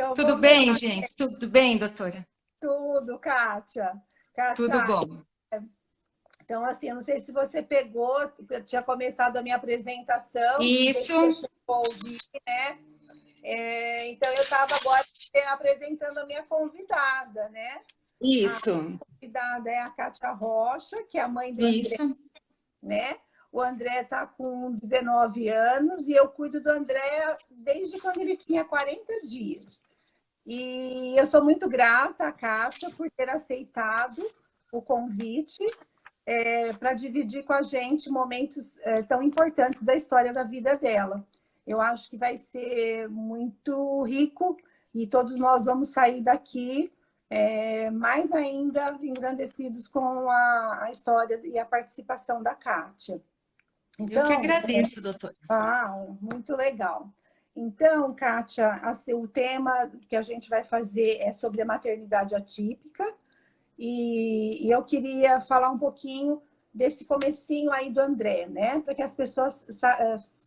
Então, Tudo vamos bem, lá. gente? Tudo bem, doutora? Tudo, Kátia. Tudo Kátia, bom. então, assim, eu não sei se você pegou, eu tinha começado a minha apresentação, não sei se você Isso, chegou a ouvir, né? Então, eu estava agora apresentando a minha convidada, né? A isso, convidada é a Kátia Rocha, que é a mãe do André, isso. né? O André está com 19 anos e eu cuido do André desde quando ele tinha 40 dias. E eu sou muito grata à Kátia por ter aceitado o convite para dividir com a gente momentos tão importantes da história da vida dela. Eu acho que vai ser muito rico e todos nós vamos sair daqui mais ainda engrandecidos com a história e a participação da Kátia. Eu que Então, agradeço, doutora. muito legal. Então, Kátia, assim, o tema que a gente vai fazer é sobre a maternidade atípica e eu queria falar um pouquinho desse comecinho aí do André, né? Para que as pessoas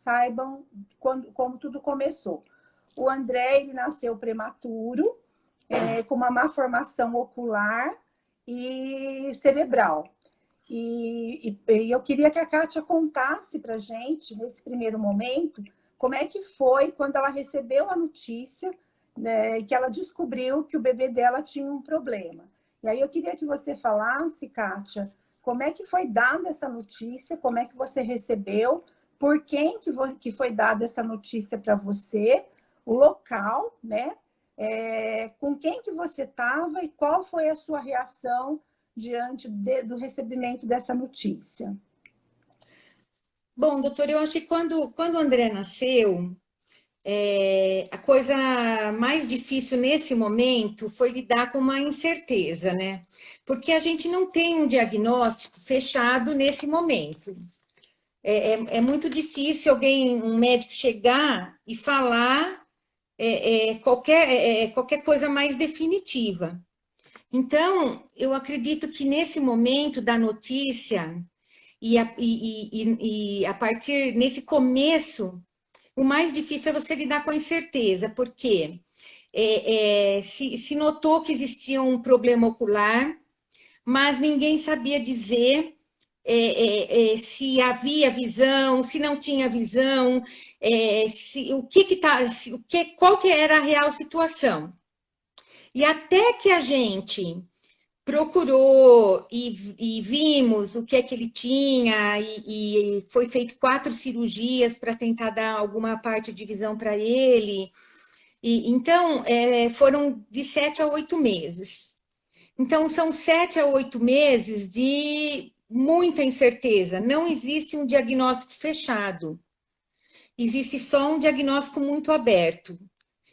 saibam como tudo começou. O André, ele nasceu prematuro, com uma má formação ocular e cerebral. E eu queria que a Kátia contasse para a gente, nesse primeiro momento, como é que foi quando ela recebeu a notícia, né, que ela descobriu que o bebê dela tinha um problema. E aí eu queria que você falasse, Kátia, como é que foi dada essa notícia, como é que você recebeu, por quem que foi dada essa notícia para você, o local, né? Com quem que você estava e qual foi a sua reação diante do recebimento dessa notícia? Bom, doutora, eu acho que quando o André nasceu, a coisa mais difícil nesse momento foi lidar com uma incerteza, né? Porque a gente não tem um diagnóstico fechado nesse momento. É muito difícil um médico chegar e falar qualquer coisa mais definitiva. Então, eu acredito que nesse momento da notícia, e a partir nesse começo, o mais difícil é você lidar com a incerteza, porque se notou que existia um problema ocular, mas ninguém sabia dizer se havia visão, se não tinha visão, qual que era a real situação. E até que a gente procurou e vimos o que é que ele tinha, e foi feito 4 cirurgias para tentar dar alguma parte de visão para ele. Então, foram de 7 a 8 meses. Então, são 7 a 8 meses de muita incerteza. Não existe um diagnóstico fechado. Existe só um diagnóstico muito aberto.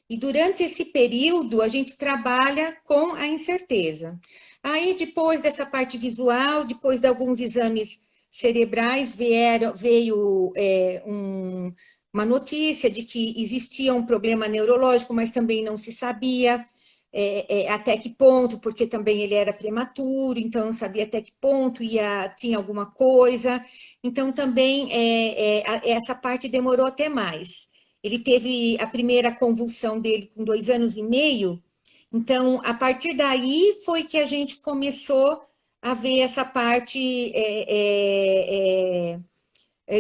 E durante esse período, a gente trabalha com a incerteza. Aí, depois dessa parte visual, depois de alguns exames cerebrais, veio uma notícia de que existia um problema neurológico, mas também não se sabia até que ponto, porque também ele era prematuro, então não sabia até que ponto tinha alguma coisa. Então, também essa parte demorou até mais. Ele teve a primeira convulsão dele com 2 anos e meio, então, a partir daí foi que a gente começou a ver essa parte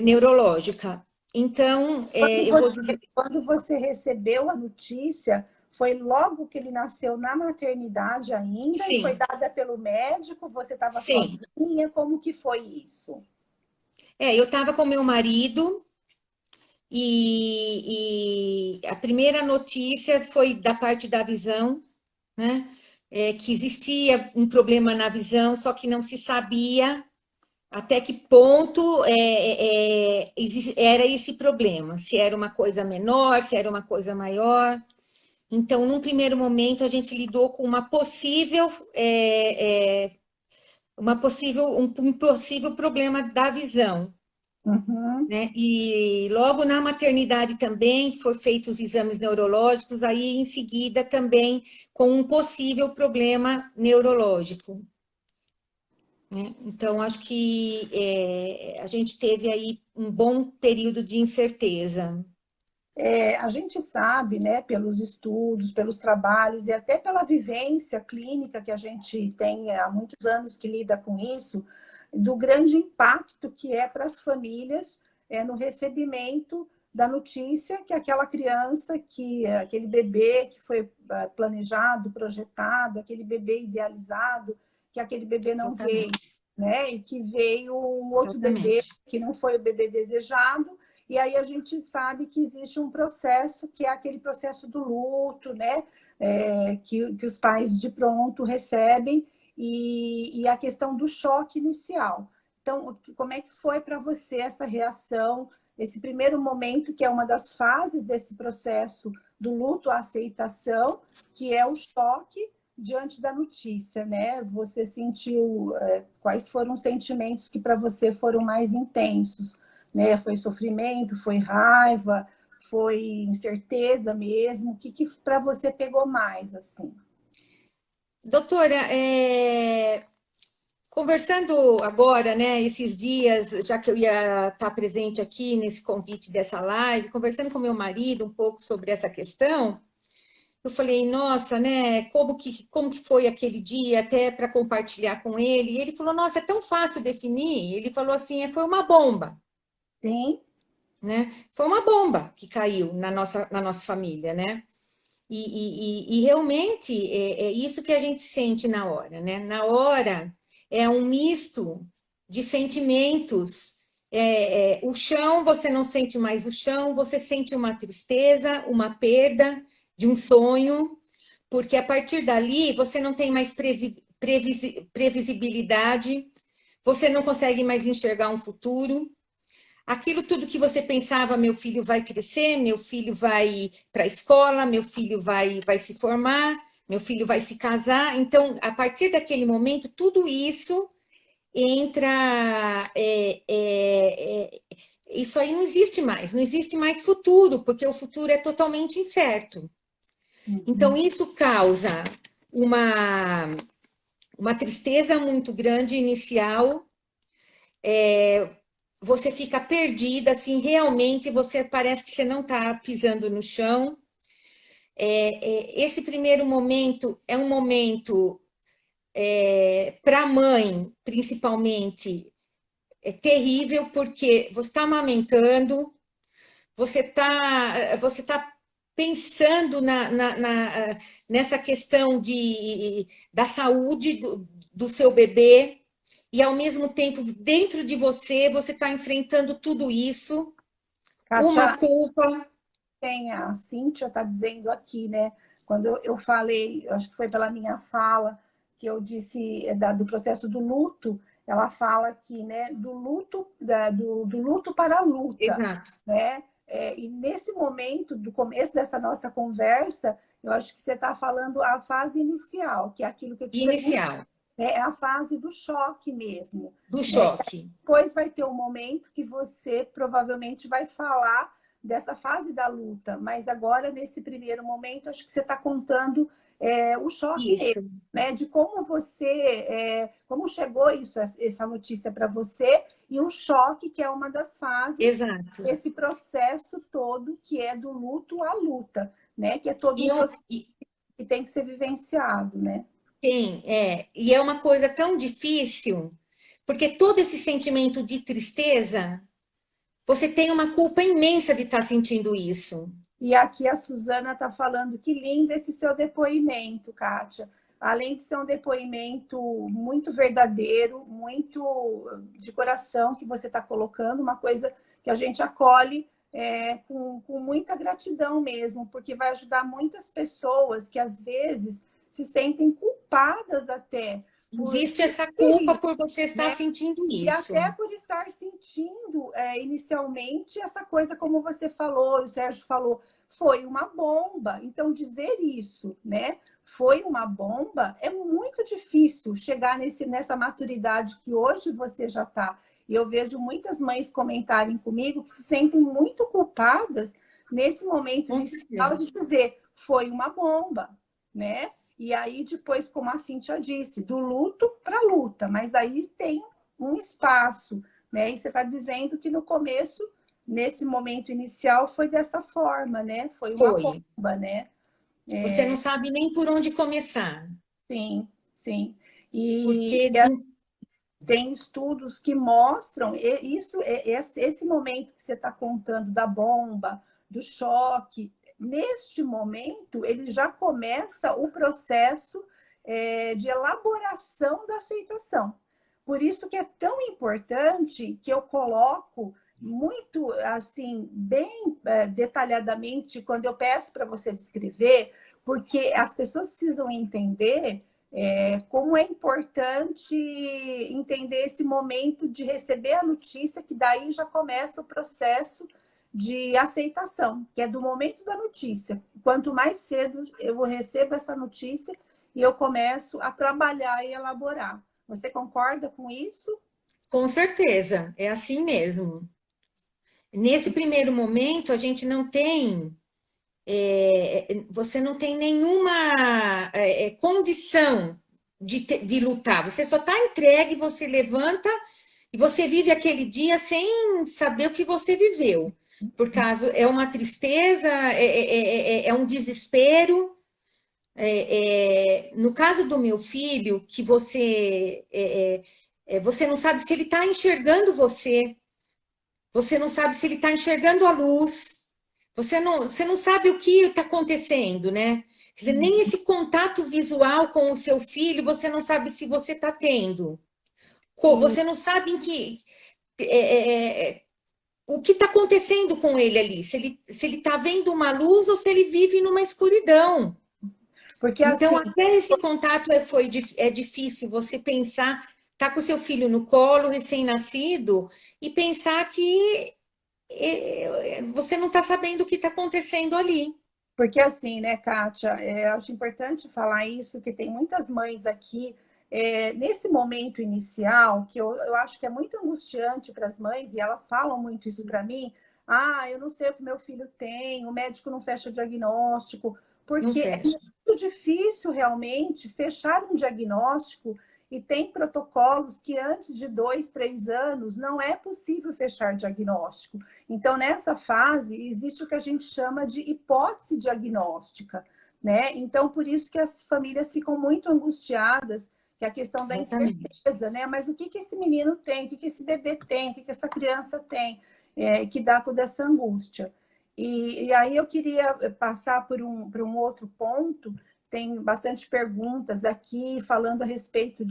neurológica. Então, eu vou dizer... Quando você recebeu a notícia, foi logo que ele nasceu na maternidade ainda e foi Sim, dada pelo médico? Você estava sim. sozinha? Como que foi isso? Eu estava com meu marido e a primeira notícia foi da parte da visão, né? Que existia um problema na visão, só que não se sabia até que ponto era esse problema, se era uma coisa menor, se era uma coisa maior. Então, num primeiro momento, a gente lidou com um possível problema da visão. Uhum. Né? E logo na maternidade também foram feitos os exames neurológicos, aí em seguida também com um possível problema neurológico. Né? Então, acho que a gente teve aí um bom período de incerteza. A gente sabe, né, pelos estudos, pelos trabalhos e até pela vivência clínica que a gente tem há muitos anos que lida com isso, do grande impacto que é para as famílias no recebimento da notícia que aquela criança, que aquele bebê que foi planejado, projetado, aquele bebê idealizado, que aquele bebê não veio, né? E que veio um outro bebê que não foi o bebê desejado. E aí a gente sabe que existe um processo, que é aquele processo do luto, né? Que os pais de pronto recebem, e a questão do choque inicial. Então, como é que foi para você essa reação, esse primeiro momento, que é uma das fases desse processo do luto à aceitação, que é o choque diante da notícia, né? Você sentiu, quais foram os sentimentos que para você foram mais intensos, né? Foi sofrimento, foi raiva, foi incerteza mesmo? O que para você pegou mais, assim? Doutora, conversando agora, né, esses dias, já que eu ia estar presente aqui nesse convite dessa live, conversando com meu marido um pouco sobre essa questão, eu falei, nossa, né, como que foi aquele dia, até para compartilhar com ele, e ele falou, nossa, é tão fácil definir, ele falou assim, foi uma bomba. Sim. Né? Foi uma bomba que caiu na nossa família, né? E realmente é isso que a gente sente na hora, né? Na hora é um misto de sentimentos. O chão, você não sente mais o chão, você sente uma tristeza, uma perda de um sonho, porque a partir dali você não tem mais previsibilidade, você não consegue mais enxergar um futuro. Aquilo tudo que você pensava, meu filho vai crescer, meu filho vai para a escola, meu filho vai se formar, meu filho vai se casar. Então, a partir daquele momento, tudo isso entra. Isso aí não existe mais, não existe mais futuro, porque o futuro é totalmente incerto. Então, isso causa uma tristeza muito grande inicial. Você fica perdida, assim, realmente você parece que você não está pisando no chão. Esse primeiro momento é um momento, para a mãe, principalmente, é terrível, porque você está amamentando, você tá pensando nessa questão da saúde do seu bebê, e ao mesmo tempo, dentro de você está enfrentando tudo isso, Kátia, uma culpa. tem a Cíntia está dizendo aqui, né? Quando eu falei, acho que foi pela minha fala, que eu disse do processo do luto, ela fala aqui, né? Do luto, do luto para a luta. Exato. Né? E nesse momento, do começo dessa nossa conversa, eu acho que você está falando a fase inicial, que é aquilo que eu te Inicial. É a fase do choque mesmo. Do choque. Depois vai ter um momento que você provavelmente vai falar dessa fase da luta, mas agora, nesse primeiro momento, acho que você está contando o choque mesmo, né? De como como chegou essa notícia para você, e um choque que é uma das fases. Exato. Esse processo todo que é do luto à luta, né? Que é todo um processo que tem que ser vivenciado, né? Tem, e é uma coisa tão difícil, porque todo esse sentimento de tristeza, você tem uma culpa imensa de estar sentindo isso. E aqui a Suzana está falando que lindo esse seu depoimento, Kátia. Além de ser um depoimento muito verdadeiro, muito de coração que você está colocando, uma coisa que a gente acolhe com muita gratidão mesmo, porque vai ajudar muitas pessoas que às vezes se sentem culpadas até. Existe essa culpa por você estar sentindo isso. E até por estar sentindo inicialmente essa coisa, como você falou, o Sérgio falou, foi uma bomba. Então, dizer isso, né? Foi uma bomba, é muito difícil chegar nessa maturidade que hoje você já está. E eu vejo muitas mães comentarem comigo que se sentem muito culpadas nesse momento inicial de dizer, foi uma bomba, né? E aí, depois, como a Cíntia disse, do luto para a luta. Mas aí tem um espaço, né? E você está dizendo que no começo nesse momento inicial foi dessa forma, né? Foi uma Foi. bomba, né? Você não sabe nem por onde começar. Sim, sim. E Porque tem estudos que mostram isso, esse momento que você está contando da bomba, do choque, neste momento ele já começa o processo de elaboração da aceitação. Por isso que é tão importante que eu coloco muito assim, bem detalhadamente, quando eu peço para você descrever, porque as pessoas precisam entender como é importante entender esse momento de receber a notícia, que daí já começa o processo de aceitação, que é do momento da notícia. Quanto mais cedo eu recebo essa notícia e eu começo a trabalhar e elaborar. Você concorda com isso? com certeza, é assim mesmo. Nesse primeiro momento, a gente não tem, você não tem nenhuma condição de lutar. Você só está entregue, você levanta e você vive aquele dia sem saber o que você viveu. Por causa, é uma tristeza, é um desespero. No caso do meu filho, que você não sabe se ele está enxergando você. Você não sabe se ele está enxergando a luz, você não sabe o que está acontecendo, né? Quer dizer, nem esse contato visual com o seu filho, você não sabe se você está tendo. Você não sabe o que está acontecendo com ele ali, se ele está vendo uma luz ou se ele vive numa escuridão. Porque Então, assim, até esse contato é difícil você pensar, tá com seu filho no colo, recém-nascido, e pensar que você não está sabendo o que está acontecendo ali. porque assim, né, Kátia, eu acho importante falar isso, que tem muitas mães aqui, nesse momento inicial, que eu acho que é muito angustiante para as mães, e elas falam muito isso para mim, eu não sei o que meu filho tem, o médico não fecha diagnóstico, Não porque é fecha. muito difícil realmente fechar um diagnóstico e tem protocolos que antes de 2, 3 anos não é possível fechar diagnóstico. Então, nessa fase, existe o que a gente chama de hipótese diagnóstica, né? Então, por isso que as famílias ficam muito angustiadas, que é a questão da Exatamente. incerteza, né? Mas o que esse menino tem? O que esse bebê tem? O que essa criança tem? Que dá toda essa angústia. E aí eu queria passar por um outro ponto. Tem bastante perguntas aqui falando a respeito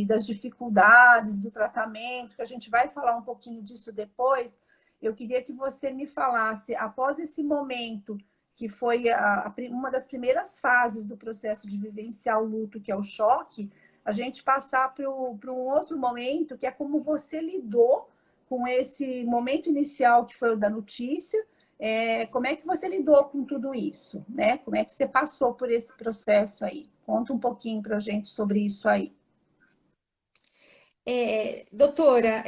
das dificuldades do tratamento, que a gente vai falar um pouquinho disso depois. Eu queria que você me falasse, após esse momento, que foi uma das primeiras fases do processo de vivenciar o luto, que é o choque, a gente passar para um outro momento, que é como você lidou com esse momento inicial, que foi o da notícia, como é que você lidou com tudo isso, né? Como é que você passou por esse processo aí? Conta um pouquinho para a gente sobre isso aí. Doutora,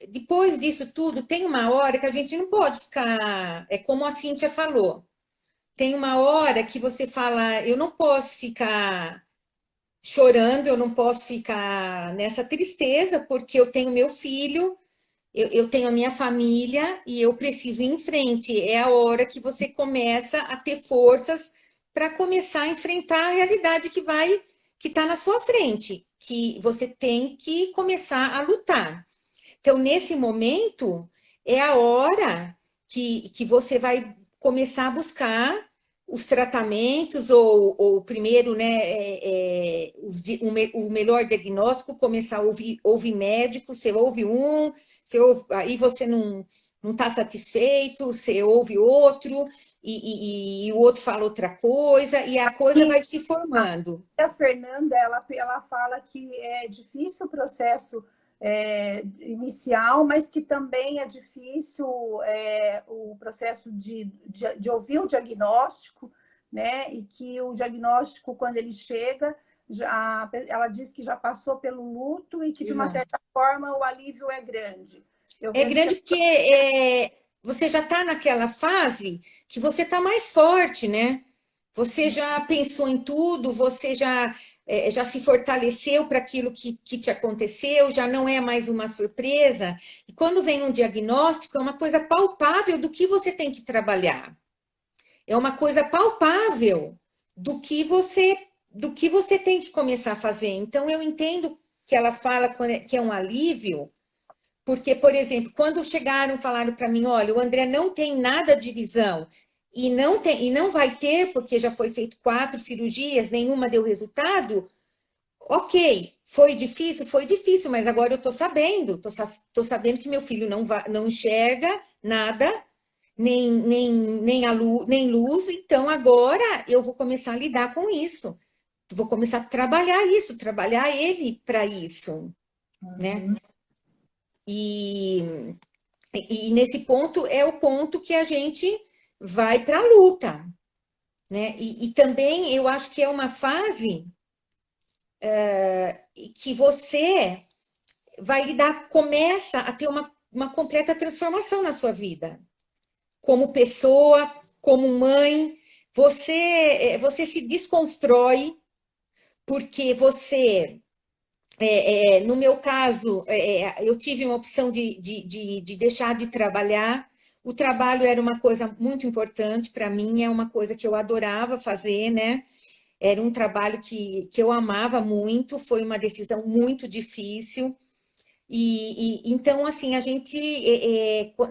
depois disso tudo, tem uma hora que a gente não pode ficar, como a Cíntia falou, tem uma hora que você fala, eu não posso ficar chorando, eu não posso ficar nessa tristeza, porque eu tenho meu filho, eu tenho a minha família e eu preciso ir em frente. É a hora que você começa a ter forças para começar a enfrentar a realidade que está na sua frente, que você tem que começar a lutar. Então, nesse momento, é a hora que você vai começar a buscar os tratamentos, ou primeiro, né, o melhor diagnóstico, começar a ouvir médico, você ouve aí você não está satisfeito, você ouve outro, e o outro fala outra coisa, e a coisa vai se formando. A Fernanda, ela fala que é difícil o processo inicial, mas que também é difícil o processo de ouvir o diagnóstico, né? E que o diagnóstico, quando ele chega, ela diz que já passou pelo luto e que, de uma certa forma, o alívio é grande. É grande porque você já está naquela fase que você está mais forte, né? Você já pensou em tudo, você já já se fortaleceu para aquilo que te aconteceu, já não é mais uma surpresa. E quando vem um diagnóstico, é uma coisa palpável do que você tem que trabalhar. É uma coisa palpável do que você tem que começar a fazer. Então, eu entendo que ela fala que é um alívio, porque, por exemplo, quando falaram para mim, olha, o André não tem nada de visão, e não vai ter, porque já foi feito 4 cirurgias, nenhuma deu resultado, ok, foi difícil, mas agora eu estou sabendo, sabendo que meu filho não enxerga nada, nem luz, então agora eu vou começar a lidar com isso, vou começar a trabalhar ele para isso, né? E nesse ponto é o ponto que a gente vai para a luta, né? E também eu acho que é uma fase que você vai começa a ter uma completa transformação na sua vida, como pessoa, como mãe, você se desconstrói, porque você, no meu caso, eu tive uma opção de deixar de trabalhar. O trabalho era uma coisa muito importante para mim, é uma coisa que eu adorava fazer, né? Era um trabalho que eu amava muito, foi uma decisão muito difícil. Então, assim, a gente,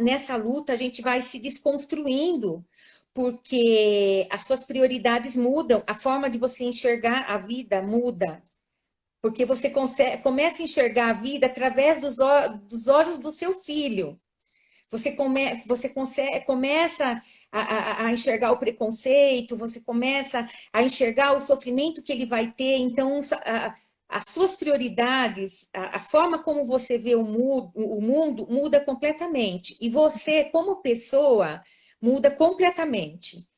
nessa luta, a gente vai se desconstruindo, porque as suas prioridades mudam, a forma de você enxergar a vida muda, porque você começa a enxergar a vida através dos olhos do seu filho. Começa a enxergar o preconceito, você começa a enxergar o sofrimento que ele vai ter. Então, as suas prioridades, a forma como você vê o mundo muda completamente. E você, como pessoa, muda completamente.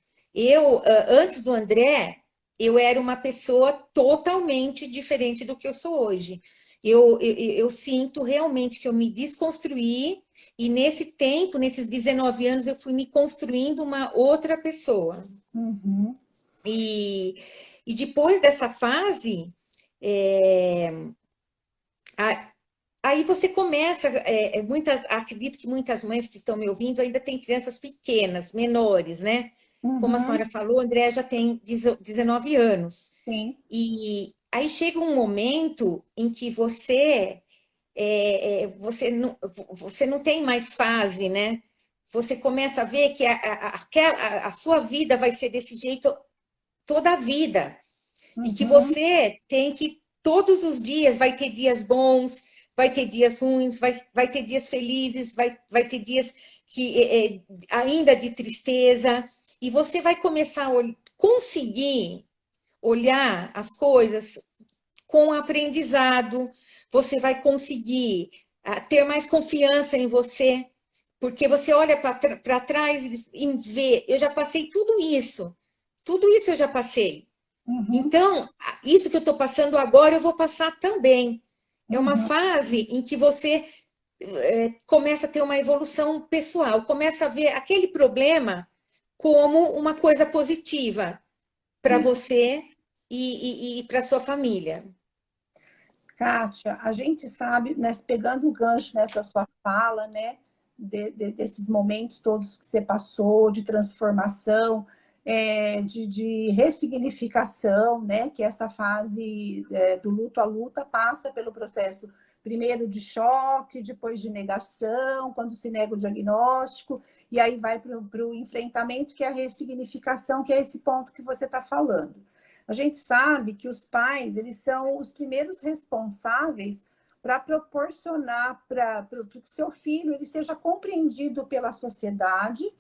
Antes do André, eu era uma pessoa totalmente diferente do que eu sou hoje. Eu sinto realmente que eu me desconstruí, e nesse tempo, nesses 19 anos, eu fui me construindo uma outra pessoa. Uhum. E depois dessa fase, aí você começa, acredito que muitas mães que estão me ouvindo ainda têm crianças pequenas, menores, né? Como a senhora falou, a André já tem 19 anos. Sim. E aí chega um momento em que você não tem mais fase, né? Você começa a ver que a sua vida vai ser desse jeito toda a vida. E que você tem que, todos os dias, vai ter dias bons, vai ter dias ruins, vai ter dias felizes, vai ter dias ainda de tristeza. E você vai começar a conseguir olhar as coisas com aprendizado, você vai conseguir ter mais confiança em você, porque você olha para trás e vê, eu já passei tudo isso eu já passei. Então, isso que eu estou passando agora, eu vou passar também. É uma fase em que você começa a ter uma evolução pessoal, começa a ver aquele problema como uma coisa positiva para você e para sua família. Kátia, a gente sabe, né, pegando o gancho nessa sua fala, né, desses momentos todos que você passou, de transformação, de ressignificação, né, que essa fase do luto à luta passa pelo processo, primeiro de choque, depois de negação, quando se nega o diagnóstico, e aí vai para o enfrentamento, que é a ressignificação, que é esse ponto que você está falando. A gente sabe que os pais, eles são os primeiros responsáveis para proporcionar para o seu filho ele seja compreendido pela sociedade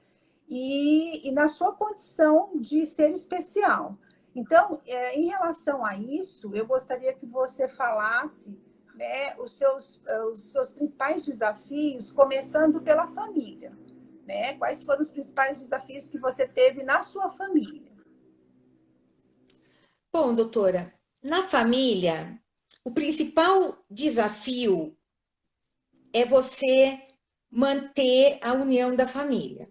e na sua condição de ser especial. Então, em relação a isso, eu gostaria que você falasse, né, os seus principais desafios, começando pela família, né? Quais foram os principais desafios que você teve na sua família? Bom, doutora, na família, o principal desafio é você manter a união da família.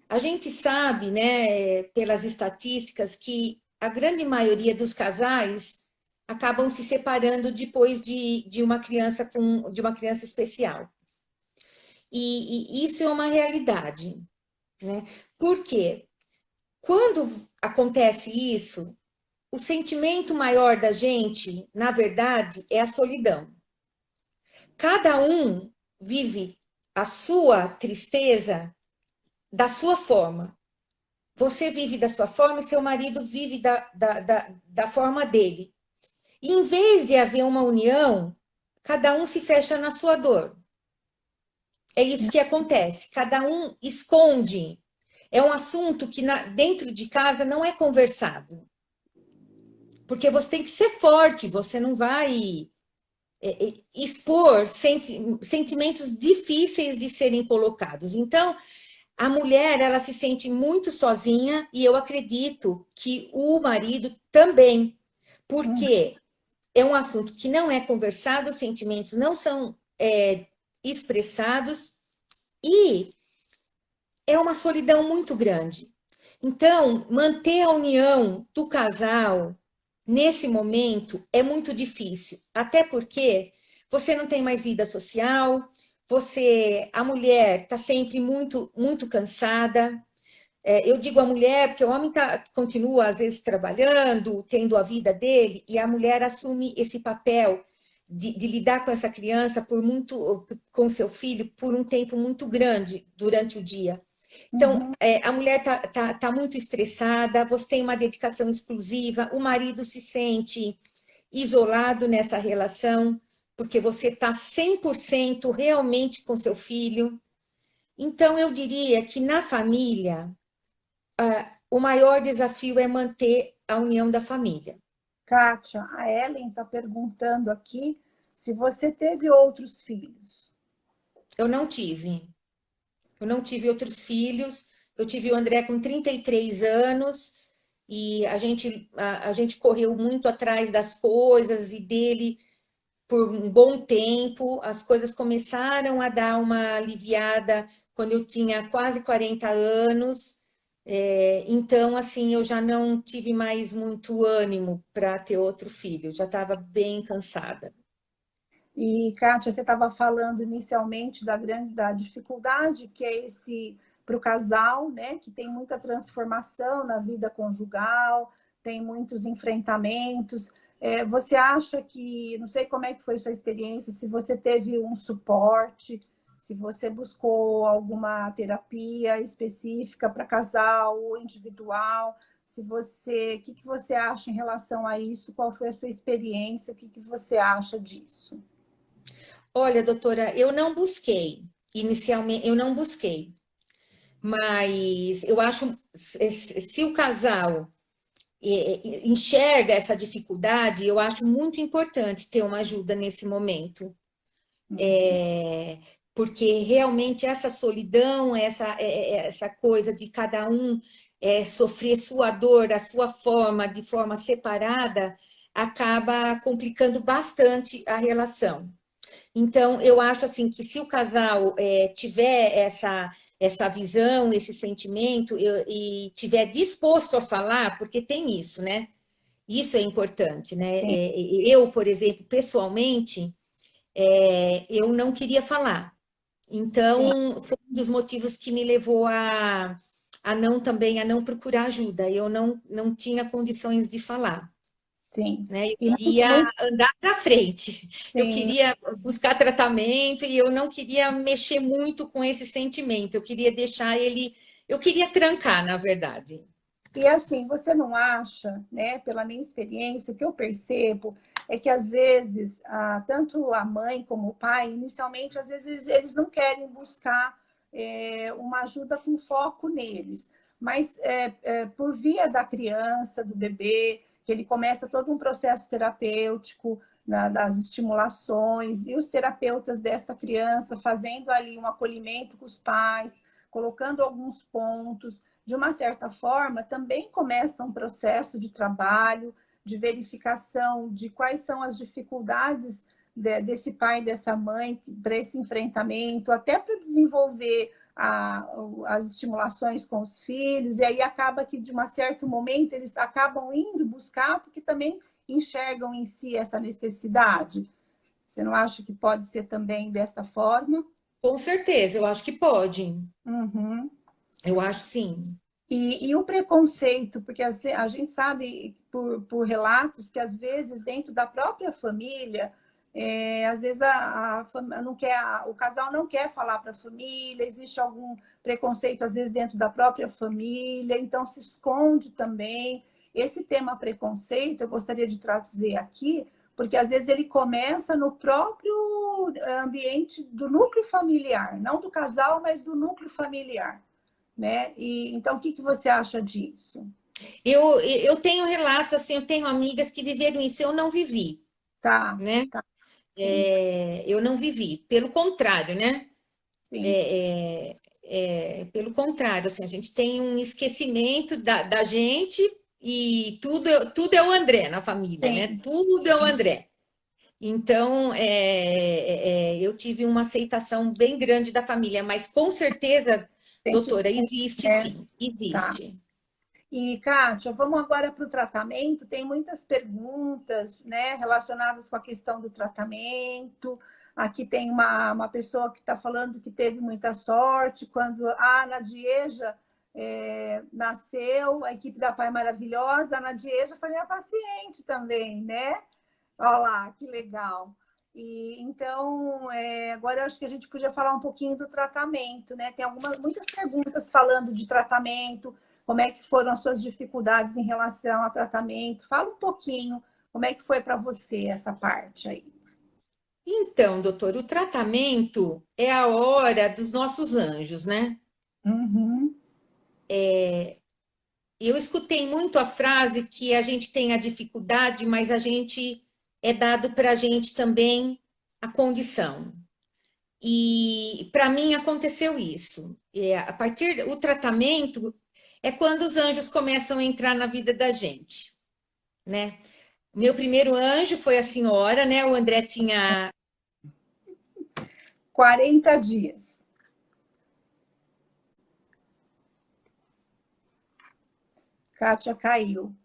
A gente sabe, né, pelas estatísticas, que a grande maioria dos casais acabam se separando depois de uma criança de uma criança especial. E isso é uma realidade, né? Por quê? Quando acontece isso, o sentimento maior da gente, na verdade, é a solidão. Cada um vive a sua tristeza da sua forma. Você vive da sua forma e seu marido vive da forma dele. E em vez de haver uma união, cada um se fecha na sua dor. É isso que acontece. Cada um esconde. É um assunto que dentro de casa não é conversado. Porque você tem que ser forte, você não vai expor sentimentos difíceis de serem colocados. Então, a mulher, ela se sente muito sozinha e eu acredito que o marido também, porque é um assunto que não é conversado, os sentimentos não são expressados e é uma solidão muito grande. Então, manter a união do casal nesse momento é muito difícil, até porque você não tem mais vida social, a mulher está sempre muito cansada. Eu digo a mulher porque o homem continua às vezes trabalhando, tendo a vida dele, e a mulher assume esse papel de lidar com essa criança com seu filho por um tempo muito grande durante o dia. Então, a mulher tá muito estressada, você tem uma dedicação exclusiva, o marido se sente isolado nessa relação, porque você está 100% realmente com seu filho. Então, eu diria que na família, o maior desafio é manter a união da família. Kátia, a Ellen está perguntando aqui se você teve outros filhos. Eu não tive outros filhos. Eu tive o André com 33 anos e a gente correu muito atrás das coisas e dele por um bom tempo. As coisas começaram a dar uma aliviada quando eu tinha quase 40 anos. Então, assim, eu já não tive mais muito ânimo para ter outro filho, já estava bem cansada. E, Kátia, você estava falando inicialmente da dificuldade que é esse para o casal, né? Que tem muita transformação na vida conjugal, tem muitos enfrentamentos. Você acha que, não sei como é que foi sua experiência, se você teve um suporte, se você buscou alguma terapia específica para casal ou individual, o que você acha em relação a isso? Qual foi a sua experiência? O que você acha disso? Olha, doutora, eu não busquei, inicialmente, eu não busquei, mas eu acho, se o casal enxerga essa dificuldade, eu acho muito importante ter uma ajuda nesse momento. Porque realmente essa solidão, essa coisa de cada um sofrer sua dor, a sua forma, de forma separada, acaba complicando bastante a relação. Então, eu acho assim que se o casal tiver essa visão, esse sentimento e tiver disposto a falar, porque tem isso, né? Isso é importante, né? Eu, por exemplo, pessoalmente, eu não queria falar. Então, foi um dos motivos que me levou a não procurar ajuda. Eu não tinha condições de falar. Sim. Né? Eu E queria andar para frente, eu sim. queria buscar tratamento e eu não queria mexer muito com esse sentimento, eu queria deixar ele, eu queria trancar, na verdade. E assim, você não acha, né, pela minha experiência, o que eu percebo é que às vezes, tanto a mãe como o pai, inicialmente, às vezes eles não querem buscar uma ajuda com foco neles, mas por via da criança, do bebê, que ele começa todo um processo terapêutico, das estimulações, e os terapeutas desta criança fazendo ali um acolhimento com os pais, colocando alguns pontos, de uma certa forma, também começa um processo de trabalho, de verificação de quais são as dificuldades desse pai e dessa mãe para esse enfrentamento, até para desenvolver as estimulações com os filhos, e aí acaba que, de um certo momento, eles acabam indo buscar, porque também enxergam em si essa necessidade. Você não acha que pode ser também desta forma? Com certeza, eu acho que pode. Uhum. Eu acho sim. E o preconceito, porque a gente sabe por relatos que, às vezes, dentro da própria família, às vezes não quer, o casal não quer falar para a família, existe algum preconceito, às vezes, dentro da própria família, então se esconde também. Esse tema preconceito, eu gostaria de trazer aqui, porque, às vezes, ele começa no próprio ambiente do núcleo familiar, não do casal, mas do núcleo familiar. Né? Então, o que você acha disso? Eu tenho relatos, assim, eu tenho amigas que viveram isso, eu não vivi, Tá, né? tá, Eu não vivi, pelo contrário, né? sim, Pelo contrário, assim, a gente tem um esquecimento da gente e tudo é o André na família, né? sim, Tudo é o André. Então, eu tive uma aceitação bem grande da família, mas com certeza, doutora, sentimento, existe né? sim, Tá. existe. E, Kátia, vamos agora para o tratamento. Tem muitas perguntas, né, relacionadas com a questão do tratamento. Aqui tem uma pessoa que está falando que teve muita sorte quando a Nadieja nasceu, a equipe da Pai Maravilhosa. A Nadieja foi minha paciente também, né? Olha lá, que legal. E então, agora eu acho que a gente podia falar um pouquinho do tratamento, né? Tem muitas perguntas falando de tratamento, como é que foram as suas dificuldades em relação ao tratamento. Fala um pouquinho como é que foi para você essa parte aí. Então, doutor, o tratamento é a hora dos nossos anjos, né? Uhum. Eu escutei muito a frase que a gente tem a dificuldade, mas a gente é dado para a gente também a condição. E para mim aconteceu isso. A partir o tratamento é quando os anjos começam a entrar na vida da gente, né? Meu primeiro anjo foi a senhora, né? O André tinha 40 dias. Kátia caiu.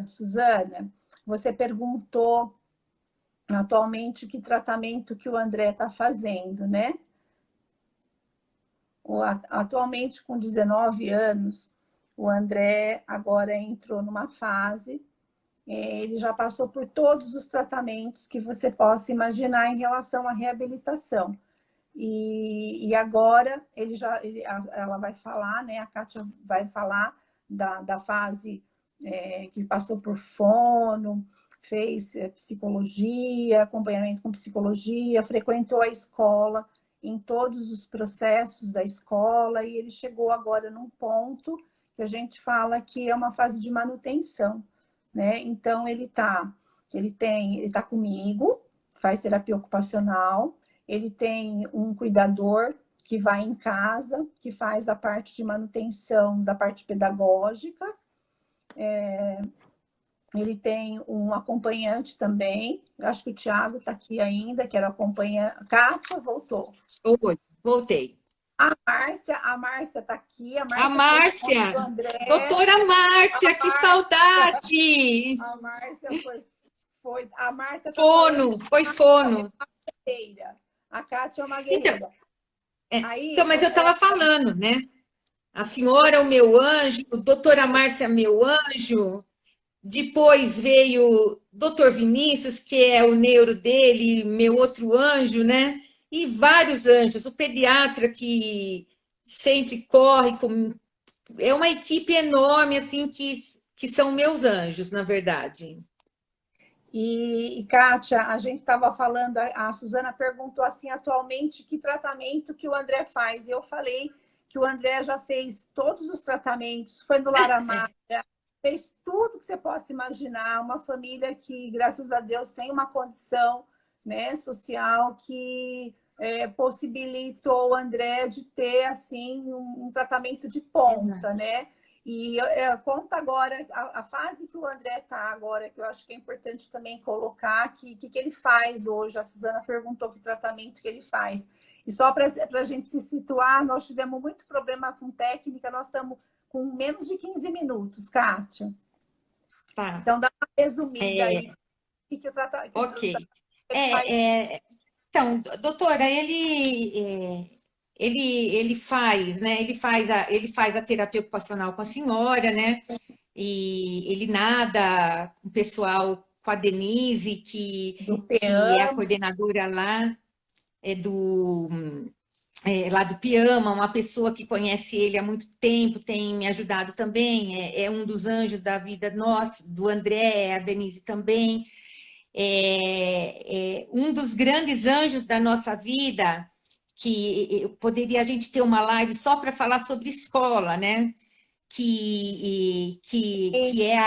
Suzana, você perguntou atualmente que tratamento que o André está fazendo, né? Atualmente, com 19 anos, o André agora entrou numa fase, ele já passou por todos os tratamentos que você possa imaginar em relação à reabilitação. E agora ela vai falar, né? A Kátia vai falar da fase que passou por fono, fez psicologia, acompanhamento com psicologia, frequentou a escola em todos os processos da escola, e ele chegou agora num ponto que a gente fala que é uma fase de manutenção, né? Então ele tá comigo, faz terapia ocupacional, ele tem um cuidador que vai em casa, que faz a parte de manutenção da parte pedagógica. Ele tem um acompanhante também. Eu acho que o Thiago está aqui ainda, que era acompanhante. Kátia voltou. Oi, voltei. A Márcia está aqui. A A Márcia foi mãe Márcia, do André. doutora Márcia, que A saudade! a Márcia foi. A Márcia está falando Fono, foi fono. guerreira. A Kátia é uma Então, guerreira. é, Aí, então, mas eu estava falando, né? A senhora, o meu anjo, doutora Márcia, meu anjo. Depois veio doutor Vinícius, que é o neuro dele, meu outro anjo, né? E vários anjos. O pediatra que sempre corre com. É uma equipe enorme, assim, que são meus anjos, na verdade. Kátia, a gente estava falando, a Suzana perguntou assim, atualmente, que tratamento que o André faz. E eu falei que o André já fez todos os tratamentos, foi no Laramar, fez tudo que você possa imaginar, uma família que, graças a Deus, tem uma condição, né, social que possibilitou o André de ter assim um tratamento de Exato. ponta, né? E conta agora a fase que o André está agora, que eu acho que é importante também colocar que ele faz hoje. A Suzana perguntou que tratamento que ele faz. E só para a gente se situar, nós tivemos muito problema com técnica, nós estamos com menos de 15 minutos, Kátia. Tá. Então, dá uma resumida aí. Que Ok. Então, doutora, ele faz, né? Ele faz a terapia ocupacional com a senhora, né? E ele nada com o pessoal, com a Denise, que é a coordenadora lá, lá do Piama, uma pessoa que conhece ele há muito tempo, tem me ajudado também, é um dos anjos da vida nossa, do André, a Denise também. Um dos grandes anjos da nossa vida, que poderia a gente ter uma live só para falar sobre escola, né? Que é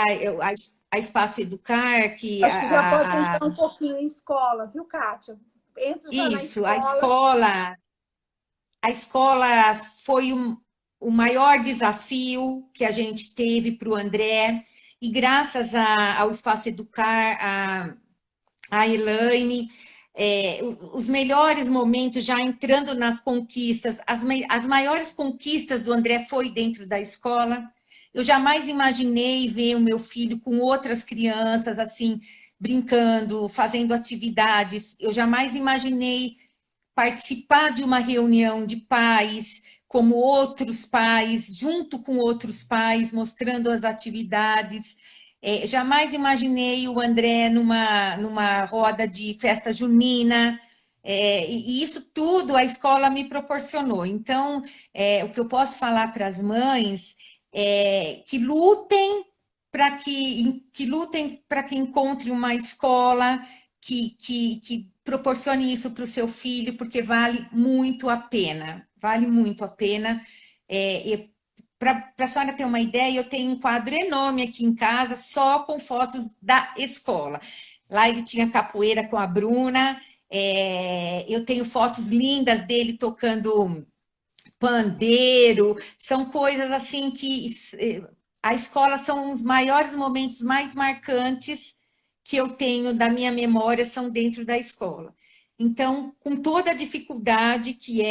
a Espaço Educar, que acho que já pode entrar um pouquinho em escola, viu, Kátia? Entra já na isso, escola. A escola foi o maior desafio que a gente teve para o André, e graças ao Espaço Educar, a Elaine, os melhores momentos, já entrando nas conquistas, as maiores conquistas do André foi dentro da escola. Eu jamais imaginei ver o meu filho com outras crianças, assim, brincando, fazendo atividades. Eu jamais imaginei participar de uma reunião de pais, como outros pais, junto com outros pais, mostrando as atividades. Jamais imaginei o André numa roda de festa junina, e isso tudo a escola me proporcionou. Então, o que eu posso falar para as mães é que lutem para que encontre uma escola que proporcione isso para o seu filho, porque vale muito a pena, vale muito a pena. Para a senhora ter uma ideia, eu tenho um quadro enorme aqui em casa, só com fotos da escola. Lá ele tinha capoeira com a Bruna, eu tenho fotos lindas dele tocando pandeiro, são coisas assim que a escola são os maiores momentos mais marcantes que eu tenho da minha memória, são dentro da escola. Então, com toda a dificuldade que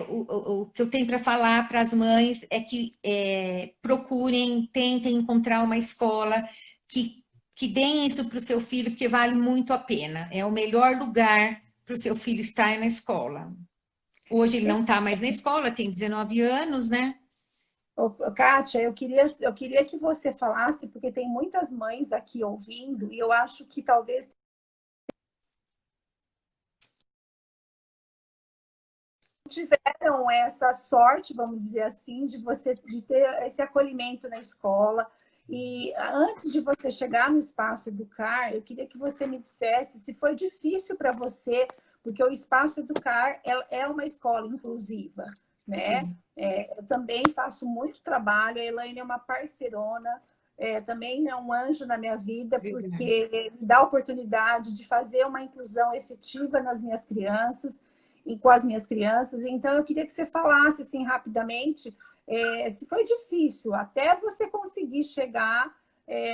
o que eu tenho para falar para as mães é que procurem, tentem encontrar uma escola que deem isso para o seu filho, porque vale muito a pena. É o melhor lugar para o seu filho estar na escola. Hoje ele não está mais na escola, tem 19 anos, né? Kátia, eu queria que você falasse, porque tem muitas mães aqui ouvindo, e eu acho que talvez tiveram essa sorte, vamos dizer assim, de ter esse acolhimento na escola. E antes de você chegar no Espaço Educar, eu queria que você me dissesse se foi difícil para você, porque o Espaço Educar é uma escola inclusiva, né? Eu também faço muito trabalho, a Elaine é uma parceirona, também é um anjo na minha vida, porque me dá a oportunidade de fazer uma inclusão efetiva nas minhas crianças e com as minhas crianças. Então, eu queria que você falasse, assim, rapidamente, se foi difícil até você conseguir chegar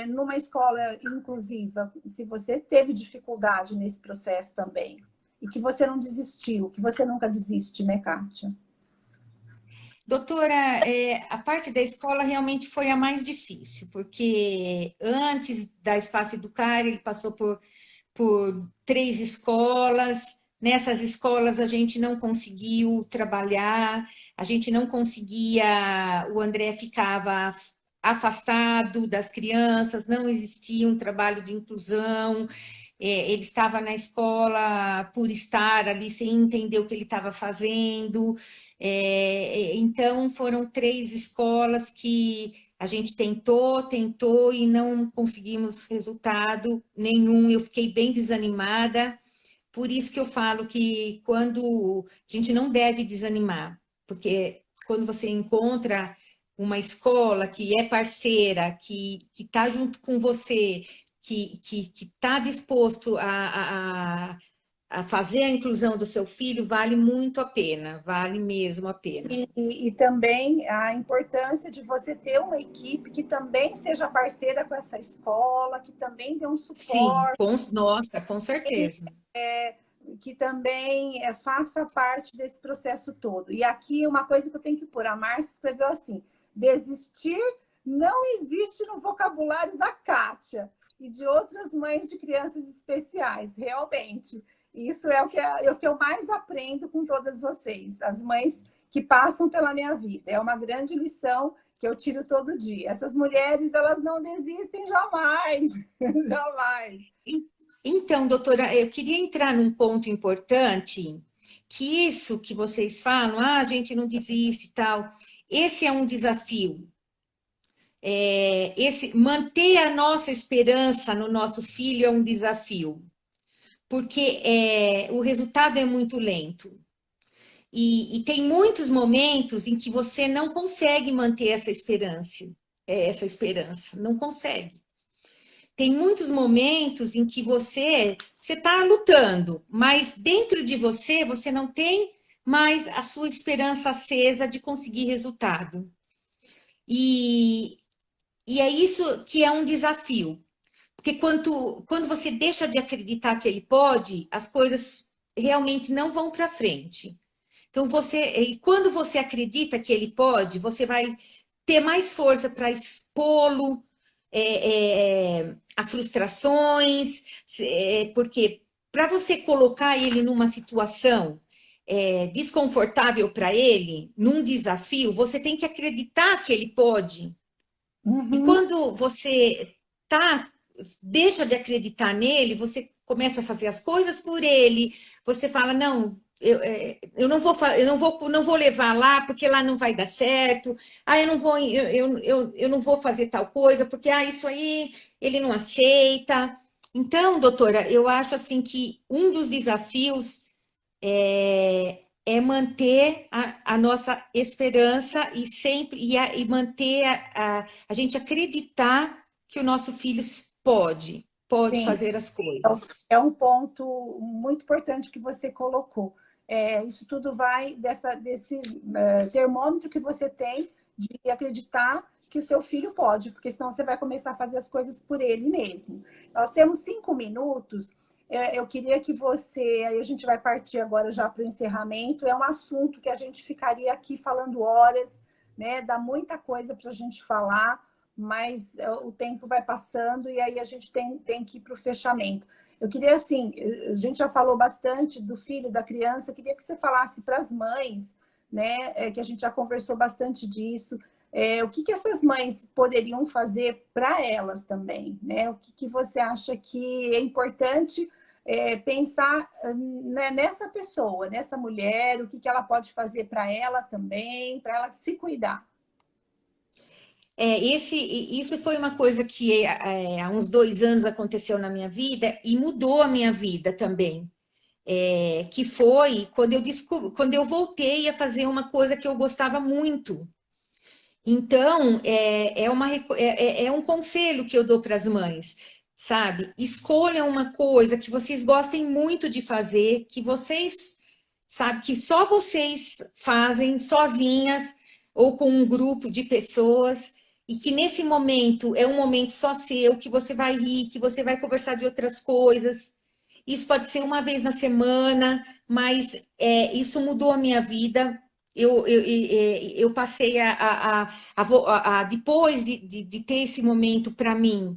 numa escola inclusiva, se você teve dificuldade nesse processo também, e que você não desistiu, que você nunca desiste, né, Kátia? Doutora, a parte da escola realmente foi a mais difícil, porque antes da Espaço Educar, ele passou por 3 escolas. Nessas escolas a gente não conseguiu trabalhar, a gente não conseguia, o André ficava afastado das crianças, não existia um trabalho de inclusão, ele estava na escola por estar ali sem entender o que ele estava fazendo. Então foram 3 escolas que a gente tentou e não conseguimos resultado nenhum. Eu fiquei bem desanimada. Por isso que eu falo que quando a gente não deve desanimar, porque quando você encontra uma escola que é parceira, que está junto com você, que está disposto a fazer a inclusão do seu filho, vale muito a pena, vale mesmo a pena. E também a importância de você ter uma equipe que também seja parceira com essa escola, que também dê um suporte. Sim, nossa, com certeza. que também faça parte desse processo todo. E aqui uma coisa que eu tenho que pôr, a Márcia escreveu assim, desistir não existe no vocabulário da Kátia e de outras mães de crianças especiais, realmente. Isso é o que eu mais aprendo com todas vocês, as mães que passam pela minha vida. É uma grande lição que eu tiro todo dia. Essas mulheres, elas não desistem jamais, jamais. Então, doutora, eu queria entrar num ponto importante, que isso que vocês falam, a gente não desiste e tal, esse é um desafio. Manter a nossa esperança no nosso filho é um desafio, porque o resultado é muito lento. E tem muitos momentos em que você não consegue manter essa esperança, não consegue. Tem muitos momentos em que você está lutando, mas dentro de você, você não tem mais a sua esperança acesa de conseguir resultado. E é isso que é um desafio. Porque quando você deixa de acreditar que ele pode, as coisas realmente não vão para frente. Então, quando você acredita que ele pode, você vai ter mais força para expô-lo a frustrações, porque para você colocar ele numa situação desconfortável para ele, num desafio, você tem que acreditar que ele pode. E quando você deixa de acreditar nele, você começa a fazer as coisas por ele, você fala, não, eu não vou levar lá porque lá não vai dar certo, eu não vou fazer tal coisa porque isso aí ele não aceita. Então, doutora, eu acho assim que um dos desafios é manter a nossa esperança e sempre e manter a gente acreditar que o nosso filho pode Sim, fazer as coisas. é um ponto muito importante que você colocou. Isso tudo vai desse termômetro que você tem de acreditar que o seu filho pode, porque senão você vai começar a fazer as coisas por ele mesmo. Nós temos 5 minutos. Eu queria que aí a gente vai partir agora já para o encerramento. É um assunto que a gente ficaria aqui falando horas, né? Dá muita coisa para a gente falar, mas o tempo vai passando e aí a gente tem que ir para o fechamento. Eu queria, assim, a gente já falou bastante do filho, da criança, eu queria que você falasse para as mães, né? Que a gente já conversou bastante disso. O que essas mães poderiam fazer para elas também, né? O que você acha que é importante pensar nessa pessoa, nessa mulher, o que ela pode fazer para ela também, para ela se cuidar? Isso foi uma coisa que há uns 2 anos aconteceu na minha vida e mudou a minha vida também. Que foi quando eu voltei a fazer uma coisa que eu gostava muito. Então, é um conselho que eu dou para as mães, sabe? Escolham uma coisa que vocês gostem muito de fazer, que vocês, sabe, que só vocês fazem sozinhas ou com um grupo de pessoas, e que nesse momento é um momento só seu, que você vai rir, que você vai conversar de outras coisas. Isso pode ser uma vez na semana, mas isso mudou a minha vida. Eu passei depois de ter esse momento para mim,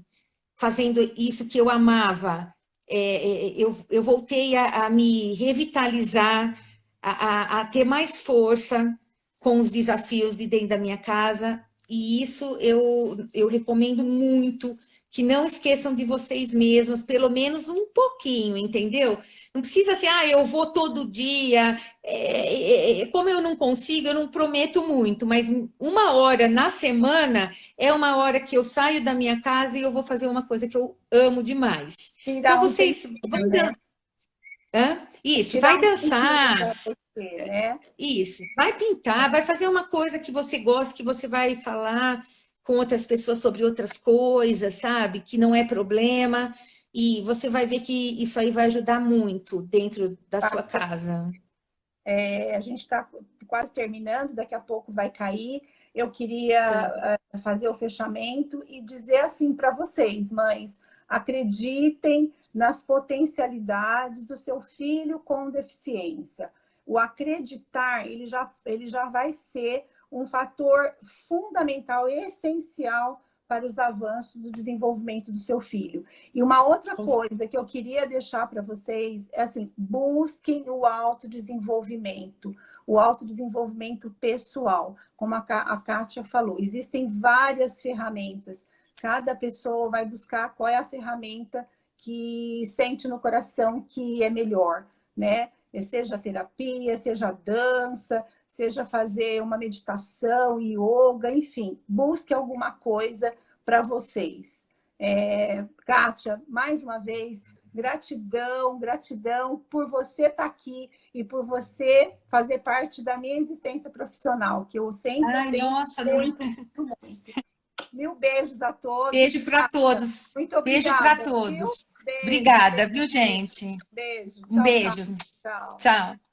fazendo isso que eu amava, eu voltei a me revitalizar, a ter mais força com os desafios de dentro da minha casa, e isso eu recomendo muito, que não esqueçam de vocês mesmas, pelo menos um pouquinho, entendeu? Não precisa ser, eu vou todo dia, como eu não consigo, eu não prometo muito, mas 1 hora na semana é 1 hora que eu saio da minha casa e eu vou fazer uma coisa que eu amo demais. Então, vocês vão isso, vai dançar, você, né? isso, vai pintar, vai fazer uma coisa que você gosta, que você vai falar com outras pessoas sobre outras coisas, sabe? Que não é problema, e você vai ver que isso aí vai ajudar muito dentro da sua casa. A gente está quase terminando, daqui a pouco vai cair. Eu queria fazer o fechamento e dizer assim para vocês, mães, Acreditem nas potencialidades do seu filho com deficiência. O acreditar, ele já vai ser um fator fundamental, essencial para os avanços do desenvolvimento do seu filho. E uma outra coisa que eu queria deixar para vocês é assim, busquem o autodesenvolvimento pessoal. Como a Kátia falou, existem várias ferramentas. Cada pessoa vai buscar qual é a ferramenta que sente no coração que é melhor, né? Seja terapia, seja dança, seja fazer uma meditação, yoga, enfim, busque alguma coisa para vocês. Kátia, mais uma vez, gratidão, gratidão por você estar aqui e por você fazer parte da minha existência profissional, que eu sempre muito, muito. Mil beijos a todos. Beijo para todos. Muito obrigada. Beijo para todos. Beijo. Obrigada, viu, gente? Beijo. Um beijo. Tchau. Tchau.